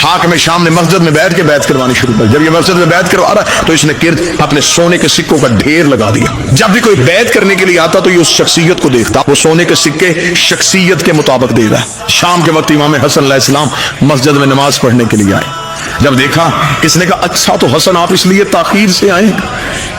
हाकिम शाम ने मस्जिद में बैठ के बैत करवानी शुरू कर। जब ये मस्जिद में बैत करवा रहा तो इसने गिर्द अपने सोने के सिक्कों का ढेर लगा दिया। जब भी कोई बैत करने के लिए आता तो ये उस शख्सियत को देखता, वो सोने के सिक्के शख्सियत के मुताबिक दे रहा है। शाम के वक्त इमाम हसन अलैहिस्सलाम मस्जिद में नमाज पढ़ने के लिए आए। जब देखा, इसने कहा अच्छा तो हसन आप इसलिए ताखीर से आए,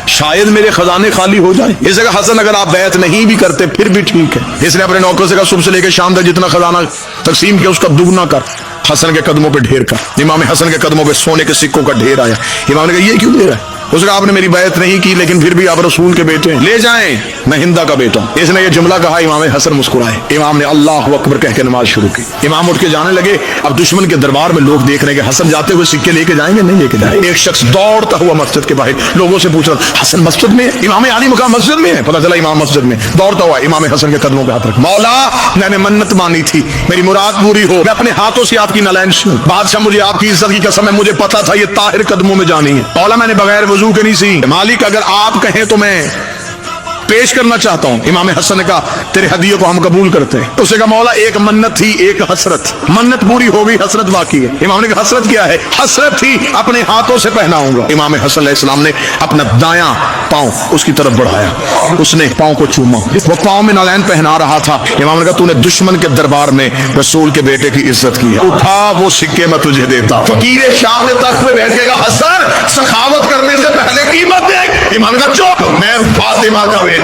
शायद मेरे खजाने खाली हो जाए। इसने कहा हसन अगर आप बैत नहीं भी करते फिर भी ठीक है। इसने अपने नौकर से कहा सुबह से लेकर शाम तक जितना खजाना तकसीम किया उसका दुगना कर। हसन के कदमों पे ढेर कर। इमाम हसन के कदमों पे सोने के सिक्कों का ढेर आया। इमाम ने कहा ये क्यों दे रहा है? उसने कहा आपने मेरी बैत नहीं की लेकिन फिर भी आप रसूल के बेटे हैं, ले जाएं, मैं हिंदा का बेटा हूं। इसने ये जुमला कहा, इमाम हसन मुस्कुराए। इमाम ने अल्लाह अकबर कह के नमाज शुरू की। इमाम उठ के जाने लगे। अब दुश्मन के दरबार में लोग देख रहे हैं कि हसन जाते हुए सिक्के लेके जाएंगे, नहीं लेके जाएंगे। एक शख्स दौड़ता हुआ मस्जिद के बाहर लोगों से पूछ रहा हसन मस्जिद में है? इमाम आली मकाम मस्जिद में है। पता चला इमाम मस्जिद में। दौड़ता हुआ इमाम हसन के कदमों पे हाथ रख, मौला मैंने मन्नत मानी थी, मेरी मुराद पूरी हो, मैं अपने हाथों से आपकी नालैन हूं। बादशाह मुझे आपकी इज्जत की कसम है, मुझे पता था ये ताहिर कदमों में जानी है। मौला मैंने बगैर वजू के नहीं सी। मालिक अगर आप कहें तो मैं पेश करना चाहता हूं। इमाम हसन ने कहा तेरे हदियों को हम कबूल करते हैं। उसने कहा मौला एक मन्नत थी, एक हसरत, मन्नत पूरी हो गई, हसरत बाकी है। इमाम ने कहा हसरत क्या है? हसरत थी अपने हाथों से पहनाऊंगा। इमाम हसन अलैहिस्सलाम ने अपना दायां पांव उसकी तरफ बढ़ाया, उसने पांव को चूमा, वो पांव में नालैन पहना रहा था। इमाम ने कहा तूने दुश्मन के दरबार में रसूल के बेटे की इज्जत की है, उठा वो सिक्के मैं तुझे देता। फकीर शाह ने तख्त पे बैठ के कहा हसन सखावत करने से पहले कीमत दे। इमाम ने कहा चुप, मैं फातिमा का बेटा।